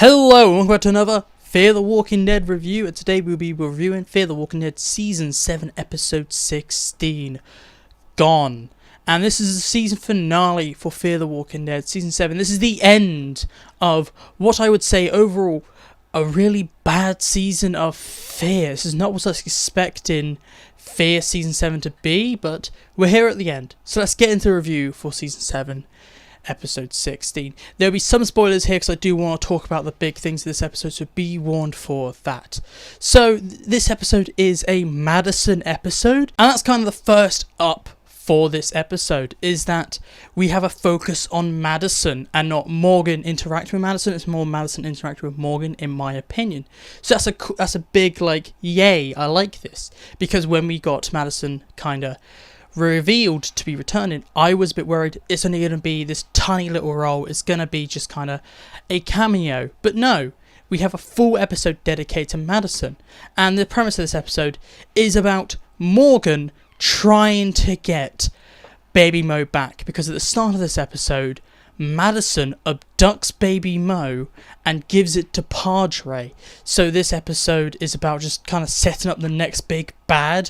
Hello and welcome back to another Fear the Walking Dead review, and today we'll be reviewing Fear the Walking Dead Season 7 Episode 16, Gone. And this is the season finale for Fear the Walking Dead Season 7. This is the end of what I would say overall a really bad season of Fear. This is not what I was expecting Fear Season 7 to be, but we're here at the end. So let's get into the review for Season 7. Episode 16. There'll be some spoilers here because I do want to talk about the big things of this episode, so be warned for that. So this episode is a Madison episode, and that's kind of the first up for this episode, is that we have a focus on Madison and not Morgan interacting with Madison. It's more Madison interacting with Morgan, in my opinion. So that's a big, like, yay, I like this, because when we got Madison kind of revealed to be returning, I was a bit worried it's only going to be this tiny little role, it's going to be just kind of a cameo, but no, we have a full episode dedicated to Madison, and the premise of this episode is about Morgan trying to get Baby Mo back, because at the start of this episode, Madison abducts Baby Mo and gives it to Padre. So this episode is about just kind of setting up the next big bad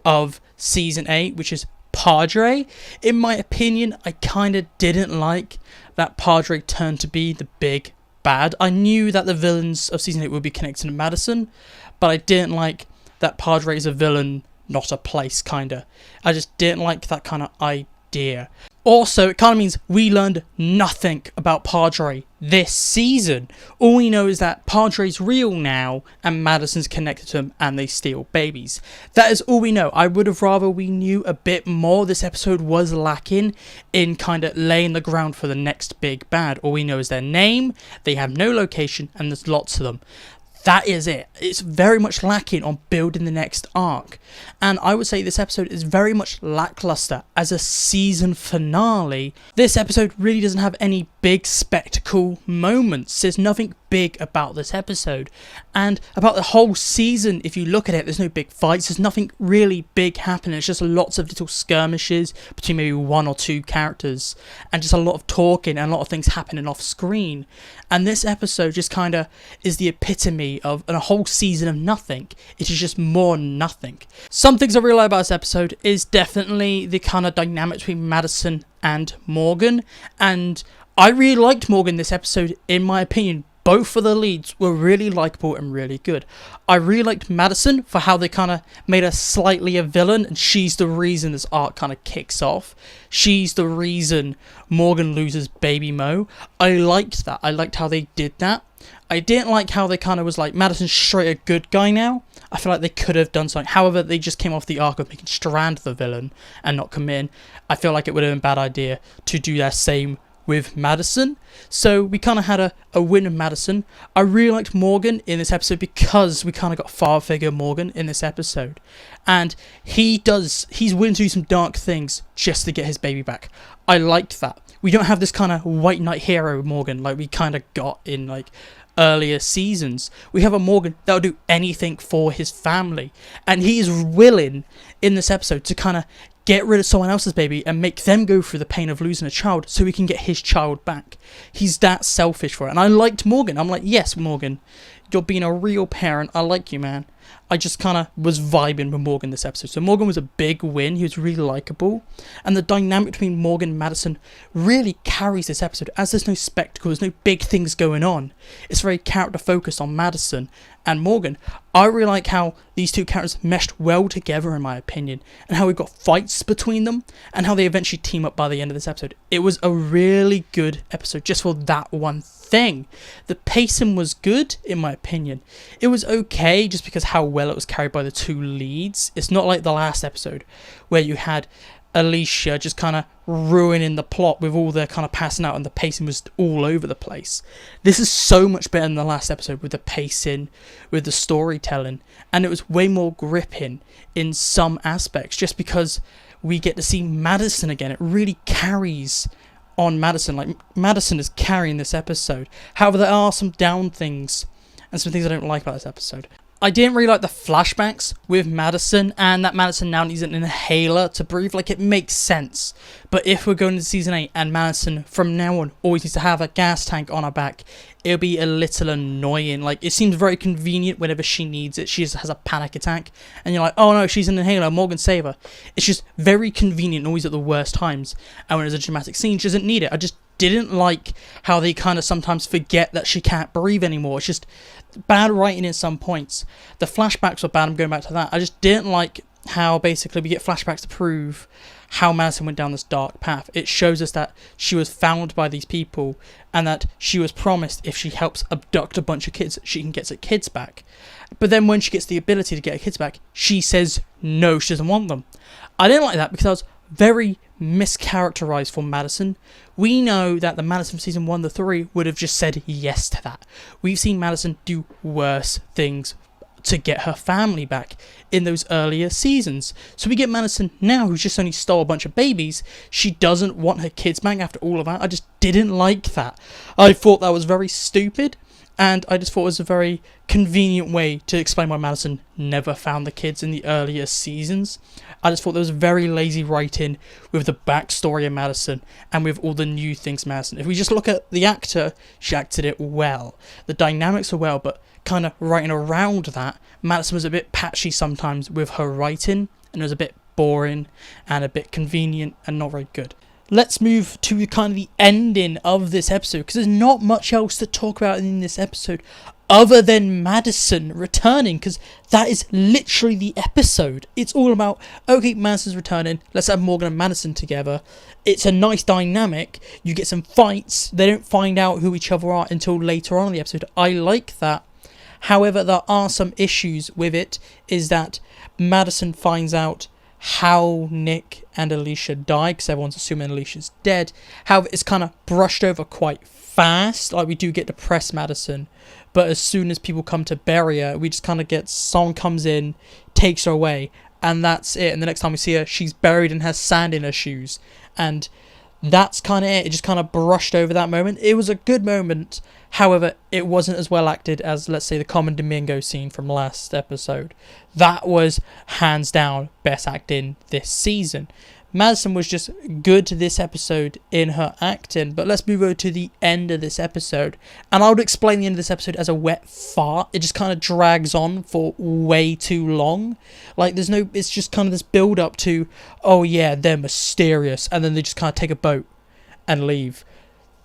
of Season 8, which is Padre. In my opinion, I kind of didn't like that Padre turned to be the big bad. I knew that the villains of Season 8 would be connected to Madison, but I didn't like that Padre is a villain, not a place, kinda. I just didn't like that kind of idea. Also, it kind of means we learned nothing about Padre this season. All we know is that Padre's real now and Madison's connected to him and they steal babies. That is all we know. I would have rather we knew a bit more. This episode was lacking in kind of laying the ground for the next big bad. All we know is their name, they have no location, and there's lots of them. That is it. It's very much lacking on building the next arc. And I would say this episode is very much lackluster as a season finale. This episode really doesn't have any big spectacle moments. There's nothing big about this episode. And about the whole season, if you look at it, there's no big fights. There's nothing really big happening. It's just lots of little skirmishes between maybe one or two characters. And just a lot of talking and a lot of things happening off screen. And this episode just kind of is the epitome of a whole season of nothing. It is just more nothing. Some things I really like about this episode is definitely the kind of dynamic between Madison and Morgan. And I really liked Morgan this episode, in my opinion. Both of the leads were really likeable and really good. I really liked Madison for how they kind of made her slightly a villain, and she's the reason this arc kind of kicks off. She's the reason Morgan loses Baby Mo. I liked that. I liked how they did that. I didn't like how they kind of was like, Madison's straight a good guy now. I feel like they could have done something. However, they just came off the arc of making Strand the villain and not come in. I feel like it would have been a bad idea to do that same with Madison. So we kind of had a win of Madison. I really liked Morgan in this episode because we kind of got father figure Morgan in this episode. And he's willing to do some dark things just to get his baby back. I liked that. We don't have this kind of white knight hero Morgan like we kind of got in like earlier seasons. We have a Morgan that will do anything for his family. And he is willing in this episode to kind of get rid of someone else's baby and make them go through the pain of losing a child so he can get his child back. He's that selfish for it. And I liked Morgan. I'm like, yes, Morgan, you're being a real parent. I like you, man. I just kind of was vibing with Morgan this episode. So Morgan was a big win. He was really likable. And the dynamic between Morgan and Madison really carries this episode. As there's no spectacle, there's no big things going on. It's very character focused on Madison and Morgan. I really like how these two characters meshed well together, in my opinion. And how we got fights between them. And how they eventually team up by the end of this episode. It was a really good episode just for that one thing. The pacing was good, in my opinion. It was okay just because how well it was carried by the two leads. It's not like the last episode where you had Alicia just kind of ruining the plot with all their kind of passing out and the pacing was all over the place. This is so much better than the last episode with the pacing, with the storytelling, and it was way more gripping in some aspects just because we get to see Madison again. It really carries on Madison. Like, Madison is carrying this episode. However, there are some down things and some things I don't like about this episode. I didn't really like the flashbacks with Madison, and that Madison now needs an inhaler to breathe. Like, it makes sense. But if we're going to season 8 and Madison from now on always needs to have a gas tank on her back, it'll be a little annoying. Like, it seems very convenient whenever she needs it. She just has a panic attack, and you're like, oh no, she's an inhaler, Morgan save her. It's just very convenient, always at the worst times. And when there's a dramatic scene, she doesn't need it. I just didn't like how they kind of sometimes forget that she can't breathe anymore. It's just bad writing in some points. The flashbacks were bad, I'm going back to that. I just didn't like how basically we get flashbacks to prove how Madison went down this dark path. It shows us that she was found by these people and that she was promised if she helps abduct a bunch of kids, she can get her kids back. But then when she gets the ability to get her kids back, she says no, she doesn't want them. I didn't like that because I was very mischaracterized for Madison. We know that the Madison from season 1 to 3 would have just said yes to that. We've seen Madison do worse things to get her family back in those earlier seasons. So we get Madison now, who's just only stole a bunch of babies. She doesn't want her kids back after all of that. I just didn't like that. I thought that was very stupid, and I just thought it was a very convenient way to explain why Madison never found the kids in the earlier seasons. I just thought there was very lazy writing with the backstory of Madison and with all the new things Madison. If we just look at the actor, she acted it well. The dynamics are well, but kind of writing around that, Madison was a bit patchy sometimes with her writing, and it was a bit boring and a bit convenient and not very good. Let's move to kind of the ending of this episode, because there's not much else to talk about in this episode other than Madison returning, because that is literally the episode. It's all about, okay, Madison's returning, let's have Morgan and Madison together. It's a nice dynamic. You get some fights. They don't find out who each other are until later on in the episode. I like that. However, there are some issues with it, is that Madison finds out how Nick and Alicia died, because everyone's assuming Alicia's dead. However, it's kind of brushed over quite fast. Like, we do get to press Madison, but as soon as people come to bury her, we just kind of get someone comes in, takes her away, and that's it. And the next time we see her, she's buried and has sand in her shoes, and that's kind of it. It just kind of brushed over that moment. It was a good moment. However, it wasn't as well acted as, let's say, the Common Domingo scene from last episode. That was hands down best acting this season. Madison was just good this episode in her acting. But let's move over to the end of this episode, and I would explain the end of this episode as a wet fart. It just kind of drags on for way too long. Like, there's no, it's just kind of this build up to, oh yeah, they're mysterious, and then they just kind of take a boat and leave.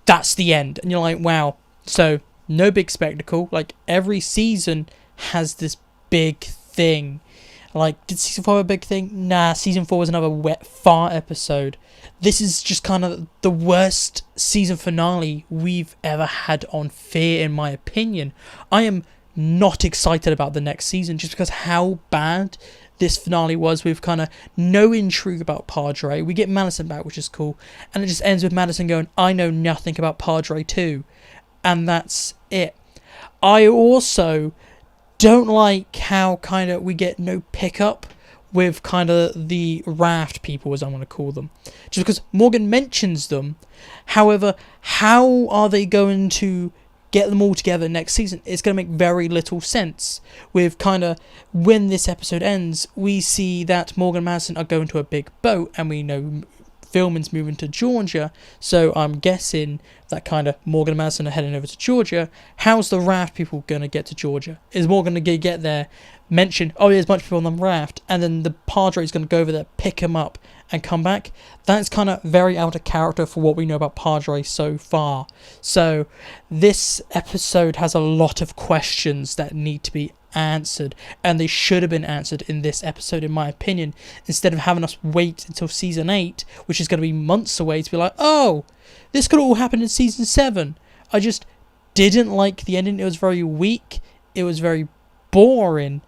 That's the end, and you're like, wow. So no big spectacle. Like, every season has this big thing. Like, did season 4 have a big thing? Nah, season 4 was another wet fart episode. This is just kind of the worst season finale we've ever had on Fear, in my opinion. I am not excited about the next season just because how bad this finale was, with kind of no intrigue about Padre. We get Madison back, which is cool, and it just ends with Madison going, I know nothing about Padre 2. And that's it. I also don't like how kind of we get no pickup with kind of the raft people, as I want to call them. Just because Morgan mentions them. However, how are they going to get them all together next season? It's going to make very little sense. With kind of, when this episode ends, we see that Morgan and Madison are going to a big boat, and we know filming's moving to Georgia, so I'm guessing that kind of Morgan and Madison are heading over to Georgia. How's the raft people going to get to Georgia? Is Morgan going to get there, mention, oh, there's a bunch of people on the raft, and then the Padre's going to go over there, pick him up, and come back? That's kind of very out of character for what we know about Padre so far. So this episode has a lot of questions that need to be answered, and they should have been answered in this episode, in my opinion, instead of having us wait until season 8, which is going to be months away, to be like, oh, this could all happen in season 7. I just didn't like the ending. It was very weak, it was very boring,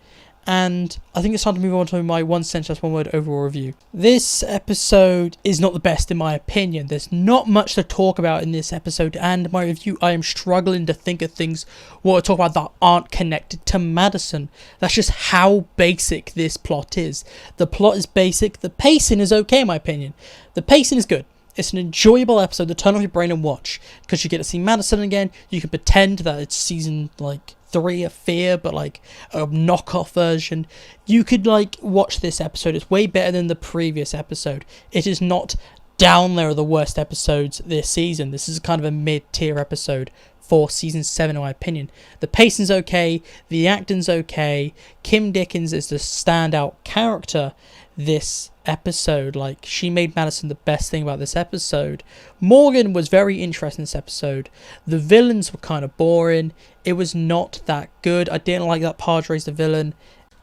and I think it's time to move on to my one sentence, one word overall review. This episode is not the best in my opinion. There's not much to talk about in this episode, and my review, I am struggling to think of things what to talk about that aren't connected to Madison. That's just how basic this plot is. The plot is basic. The pacing is okay, in my opinion. The pacing is good. It's an enjoyable episode to turn off your brain and watch, because you get to see Madison again. You can pretend that it's season like 3 of Fear, but like a knockoff version. You could like watch this episode. It's way better than the previous episode. It is not down there are the worst episodes this season. This is kind of a mid-tier episode for season 7 in my opinion. The pacing's okay, the acting's okay, Kim Dickens is the standout character this episode. Like, she made Madison the best thing about this episode. Morgan was very interesting this episode. The villains were kind of boring. It was not that good. I didn't like that Padre's the villain.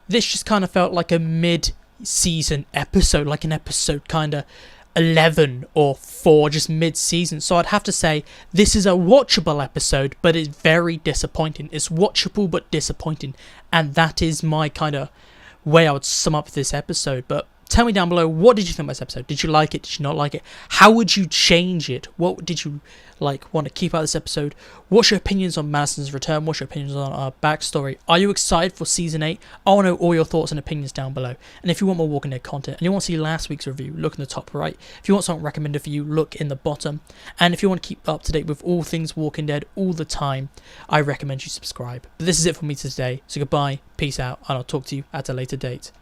This just kind of felt like a mid-season episode, like an episode kind of 11 or 4, just mid-season. So I'd have to say this is a watchable episode, but it's very disappointing. It's watchable but disappointing, and that is my kind of way I would sum up this episode. But tell me down below, what did you think about this episode? Did you like it? Did you not like it? How would you change it? What did you like want to keep out of this episode? What's your opinions on Madison's return? What's your opinions on our backstory? Are you excited for season 8? I want to know all your thoughts and opinions down below. And if you want more Walking Dead content and you want to see last week's review, look in the top right. If you want something recommended for you, look in the bottom. And if you want to keep up to date with all things Walking Dead all the time, I recommend you subscribe. But this is it for me today. So goodbye, peace out, and I'll talk to you at a later date.